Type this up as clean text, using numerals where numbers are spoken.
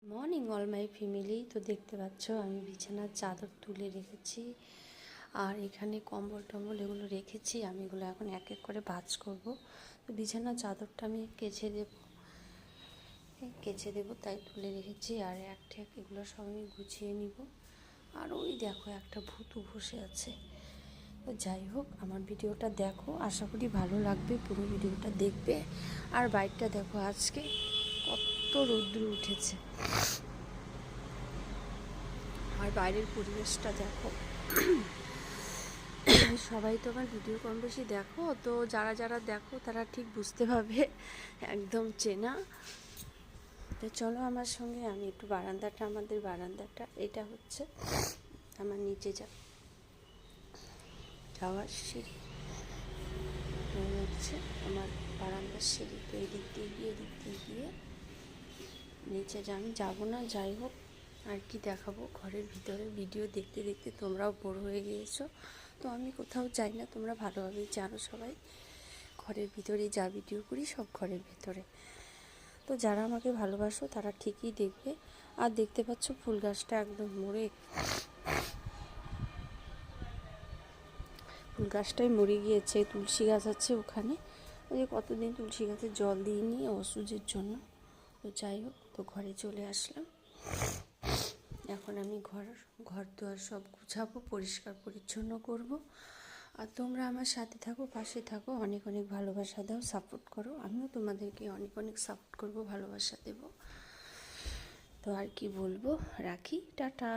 Morning all my family. তো দেখতে পাচ্ছ আমি বিছানার চাদর তুলে রেখেছি, আর এখানে কম্বল টম্বল এগুলো রেখেছি। আমি এগুলো এখন এক এক করে ভাঁজ করব। তো বিছানার চাদরটা আমি কেচে দেবো তাই তুলে রেখেছি, আর এক ঠেক এগুলো সব আমি গুছিয়ে নিব। আর ওই দেখো একটা ভূতু বসে আছে। তো যাই হোক, আমার ভিডিওটা দেখো, আশা করি ভালো লাগবে, পুরো ভিডিওটা দেখবে। আর বাইকটা দেখো আজকে কত রৌদ্র উঠেছে, আর বাইরের পরিবেশটা দেখো। সবাই তো আমার ভিডিও কম বেশি দেখো, তো যারা যারা দেখো তারা ঠিক বুঝতে পারবে, একদম চেনা। তো চলো আমার সঙ্গে, আমি একটু আমাদের বারান্দাটা এটা হচ্ছে আমার নিচে যাওয়ার সিঁড়ি, হচ্ছে আমার বারান্দার সিঁড়ি। তো এদিক দিয়ে গিয়ে নিচে আমি যাবো না। যাই হোক, আর কি দেখাবো, ঘরের ভিতরে ভিডিও দেখতে দেখতে তোমরাও বোর হয়ে গিয়েছো। তো আমি কোথাও যাই না, তোমরা ভালোভাবেই জানো সবাই, ঘরের ভিতরে যা ভিডিও করি সব ঘরের ভিতরে। তো যারা আমাকে ভালোবাসো তারা ঠিকই দেখবে। আর দেখতে পাচ্ছ ফুল গাছটা একদম ফুল গাছটাই মরে গিয়েছে। তুলসী গাছ আছে ওখানে, ওই যে কতদিন তুলসী গাছে জল দিইনি অসুজের জন্য। তো যাই হোক, তো ঘরে চলে আসলাম। এখন আমি ঘর দুয়ার সব গুছাবো, পরিষ্কার পরিচ্ছন্ন করব। আর তোমরা আমার সাথে থাকো, পাশে থাকো, অনেক অনেক ভালোবাসা দাও, সাপোর্ট করো। আমিও তোমাদেরকে অনেক অনেক সাপোর্ট করব, ভালোবাসা দেব। তো আর কি বলবো, রাখি, টাটা।